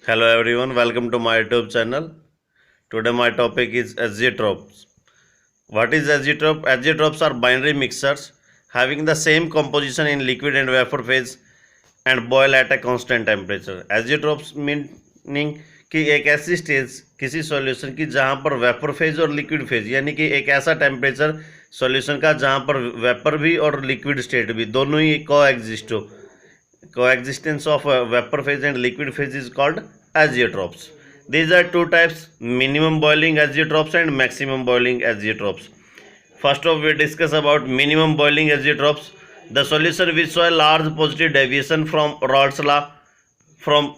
Hello everyone, welcome to my YouTube channel. Today my topic is azeotropes. What is azeotrope? Azeotropes are binary mixtures having the same composition in liquid and vapor phase and boil at a constant temperature. Azeotropes meaning कि एक ऐसी stage किसी solution की जहाँ पर vapour phase और liquid phase यानी कि एक ऐसा टेम्परेचर सॉल्यूशन का जहाँ पर वेपर भी और लिक्विड स्टेट भी दोनों ही को एग्जिस्ट हो. Coexistence of vapor phase and liquid phase is called azeotropes. These are two types: minimum boiling azeotropes and maximum boiling azeotropes. First off, we discuss about minimum boiling azeotropes. The solution which show a large positive deviation from Raoult's law from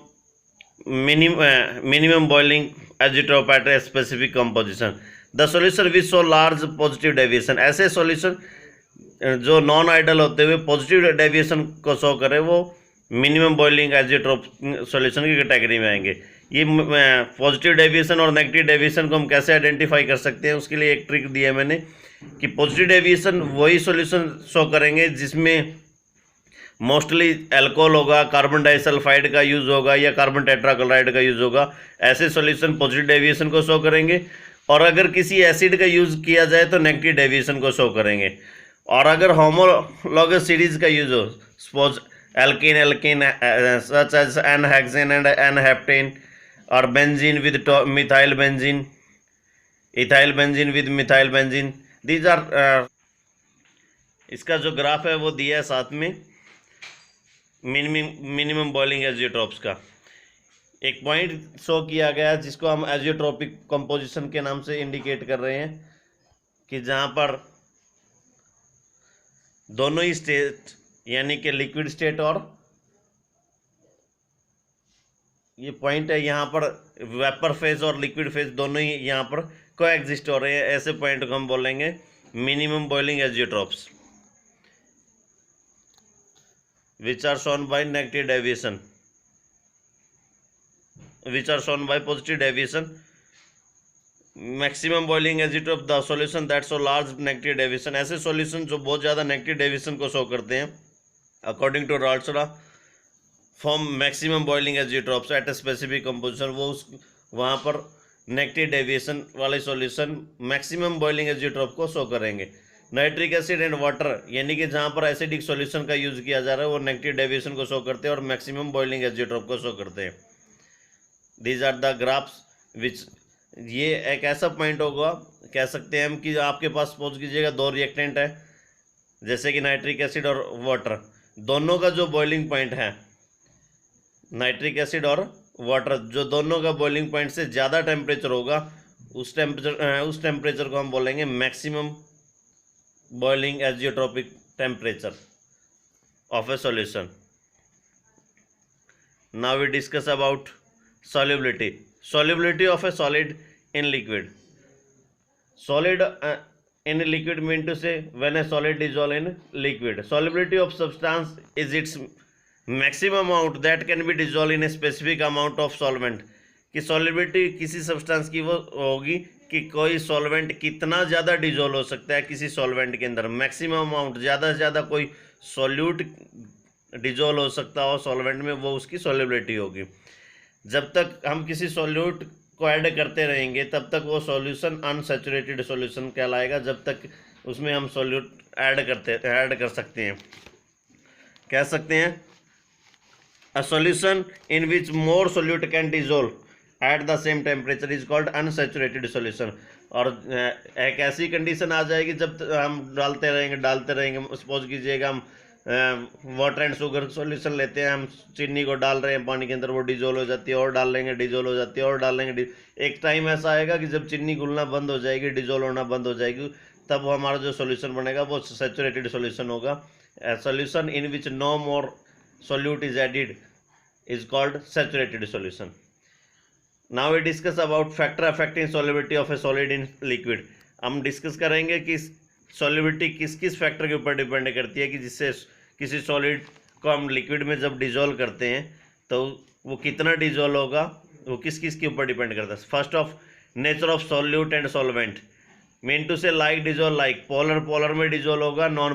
minimum boiling azeotrope at a specific composition. The solution which show large positive deviation, ऐसे solution जो non idol होते हुए positive deviation को show करे वो minimum boiling azeotrope solution की category में आएंगे. ये पॉजिटिव डेविएशन और नेगेटिव डेविएशन को हम कैसे आइडेंटिफाई कर सकते हैं, उसके लिए एक ट्रिक दिया है मैंने कि पॉजिटिव डेविएशन वही सॉल्यूशन शो करेंगे जिसमें मोस्टली एल्कोहल होगा, कार्बन डाइसल्फाइड का यूज़ होगा या कार्बन टेट्राक्लोराइड का यूज़ होगा. ऐसे सॉल्यूशन पॉजिटिव डेविएशन को शो करेंगे. और अगर किसी एसिड का यूज़ किया जाए तो नेगेटिव डेविएशन को शो करेंगे. और अगर होमोलॉगस सीरीज का यूज हो, suppose alkene alkene such as n hexane and n heptane और benzene with methyl benzene, ethyl benzene with methyl benzene, these are. इसका जो ग्राफ है वो दिया है साथ में मिनिमम बॉइलिंग एजियोट्रोप्स का. एक पॉइंट शो किया गया जिसको हम एजियोट्रोपिक कंपोजिशन के नाम से इंडिकेट कर रहे हैं कि जहाँ पर दोनों ही स्टेट यानी कि लिक्विड स्टेट और ये पॉइंट है यहाँ पर वेपर फेज और लिक्विड फेज दोनों ही यहाँ पर कोएग्जिस्ट हो रहे हैं. ऐसे पॉइंट को हम बोलेंगे minimum boiling azeotropes which are shown by negative deviation, which are shown by positive deviation. Maximum boiling azeotrope the solution that show large negative deviation, ऐसे सॉल्यूशन जो बहुत ज़्यादा नेगेटिव डेविएशन को शो करते हैं according to Raoult's law form maximum boiling azeotropes at a specific composition. वो उस वहाँ पर नेगेटिव डेविएशन वाले सॉल्यूशन मैक्सिमम बॉइलिंग एजियोट्रोप को शो करेंगे. नाइट्रिक एसिड एंड वाटर यानी कि जहाँ पर एसिडिक सॉल्यूशन का यूज़ किया जा रहा है वो नेगेटिव डेविएशन को शो करते हैं और मैक्सिमम बॉइलिंग एजियोट्रोप को शो करते हैं. दीज आर द ग्राफ्स विच, ये एक ऐसा पॉइंट होगा कह सकते हैं हम कि आपके पास सपोज कीजिएगा दो रिएक्टेंट है जैसे कि नाइट्रिक एसिड और वाटर, दोनों का जो बॉइलिंग पॉइंट है नाइट्रिक एसिड और वाटर, जो दोनों का बॉइलिंग पॉइंट से ज़्यादा टेम्परेचर होगा उस टेम्परेचर को हम बोलेंगे maximum boiling azeotropic temperature of a solution. Now we discuss about solubility of a solid in liquid. Solid in liquid mean to say when a solid dissolve in liquid. Solubility of substance is its maximum amount that can be dissolved in a specific amount of solvent. कि solubility किसी substance की वो होगी कि कोई solvent कितना ज़्यादा dissolve हो सकता है किसी सॉल्वेंट के अंदर, मैक्सिमम अमाउंट, ज़्यादा से ज़्यादा कोई सॉल्यूट डिजोल्व हो सकता हो सॉल्वेंट में, वो उसकी सॉल्युबिलिटी होगी. जब तक हम किसी सॉल्यूट को ऐड करते रहेंगे तब तक वो सॉल्यूशन अनसैचुरेटेड सॉल्यूशन कहलाएगा, जब तक उसमें हम सॉल्यूट ऐड कर सकते हैं. कह सकते हैं a solution in which more solute can dissolve at the same temperature is called unsaturated solution. और एक ऐसी कंडीशन आ जाएगी जब हम डालते रहेंगे. सपोज कीजिएगा हम वाटर एंड शुगर सॉल्यूशन लेते हैं, हम चीनी को डाल रहे हैं पानी के अंदर, वो डिजोल्व हो जाती है, और डाल लेंगे डिजोल्व हो जाती है, और डाल लेंगे. एक टाइम ऐसा आएगा कि जब चीनी घुलना बंद हो जाएगी, डिजोल्व होना बंद हो जाएगी, तब हमारा जो सॉल्यूशन बनेगा वो सैचुरेटेड सॉल्यूशन होगा. Solution in which no more solute is added is called saturated solution. Now we discuss about factor affecting solubility of a solid in liquid. हम डिस्कस करेंगे कि सॉल्युबिलिटी किस किस फैक्टर के ऊपर डिपेंड करती है कि जिससे किसी सॉलिड को हम लिक्विड में जब डिजोल्व करते हैं तो वो कितना डिजोल्व होगा, वो किस किस के ऊपर डिपेंड करता है. First of nature of solute and solvent mean to say like dissolve like, polar में डिजोल्व होगा, नॉन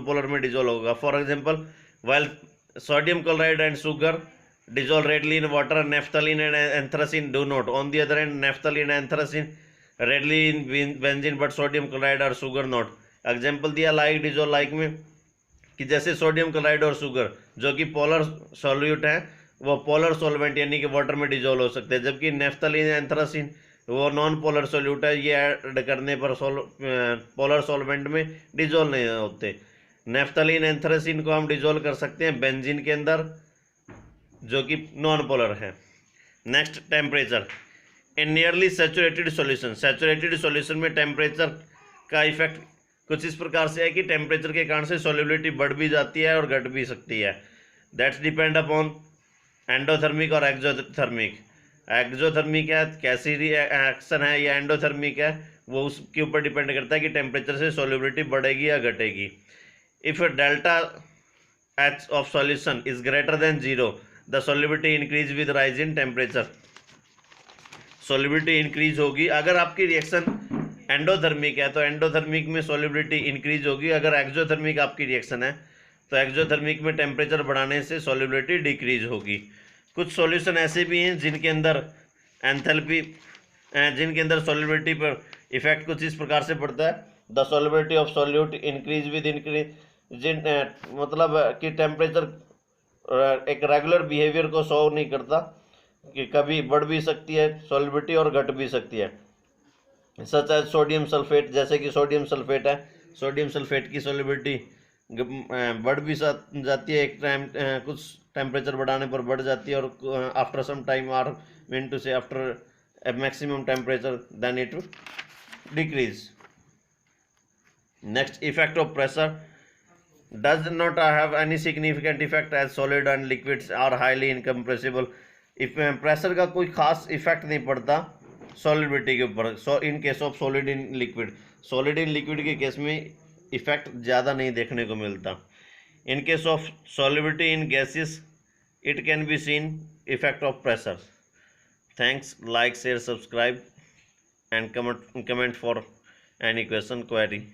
पोलर में डिजोल्व होगा. For example while sodium chloride and sugar dissolve readily in water. Naphthalene and anthracene do not. On the other hand, naphthalene and anthracene readily in benzene, but sodium chloride or sugar not. Example दिया like dissolve like में कि जैसे sodium chloride और sugar जो कि polar solute है वो polar solvent यानी कि वाटर में डिजोल्व हो सकते हैं, जबकि नेफ्थलीन एंथ्रासिन वो नॉन पोलर सॉल्यूट है, ये ऐड करने पर पोलर सॉल्वेंट में डिजोल्व नहीं होते। नेफ्थलीन एंथ्रासिन को हम डिजोल्व कर सकते हैं बेंजीन के अंदर जो कि नॉन पोलर है। Next temperature in nearly saturated solution. Saturated solution में टेम्परेचर का इफेक्ट कुछ इस प्रकार से है कि टेम्परेचर के कारण से सॉल्युबिलिटी बढ़ भी जाती है और घट भी सकती है। दैट्स डिपेंड अपॉन एंडोथर्मिक और एक्सोथर्मिक। एक्सोथर्मिक है कैसी रिएक्शन है या एंडोथर्मिक है वो उसके ऊपर डिपेंड करता है कि टेम्परेचर से सॉल्युबिलिटी बढ़ेगी या घटेगी। If delta H of solution is greater than 0 the solubility increase with rise in temperature. Solubility increase होगी अगर आपकी रिएक्शन एंडोथर्मिक है तो एंडोथर्मिक में सॉल्युबिलिटी इंक्रीज होगी। अगर एक्सोथर्मिक आपकी रिएक्शन है तो एक्सोथर्मिक में टेम्परेचर बढ़ाने से सॉल्युबिलिटी डिक्रीज होगी। कुछ सॉल्यूशन ऐसे भी हैं जिनके अंदर एंथैल्पी जिनके अंदर सॉल्युबिलिटी पर इफेक्ट कुछ इस प्रकार से पड़ता है। The solubility of solute increase with increase मतलब कि टेम्परेचर एक रेगुलर बिहेवियर को शो नहीं करता कि कभी बढ़ भी सकती है सॉल्युबिलिटी और घट भी सकती है। सच एज सोडियम सल्फेट, जैसे कि सोडियम सल्फेट है, सोडियम सल्फेट की सॉल्युबिलिटी बढ़ भी जाती है एक टाइम कुछ टेम्परेचर बढ़ाने पर बढ़ जाती है और आफ्टर सम टाइम और mean to say after maximum temperature then it decrease. Next effect of pressure does not have any significant effect as solid and liquids are highly incompressible। If pressure का कोई खास effect नहीं पड़ता solidity के ऊपर। So in case of solid in liquid, solid in liquid के case में effect ज़्यादा नहीं देखने को मिलता। In case of solidity in gases it can be seen effect of pressure. Thanks, like share subscribe and comment for any question query.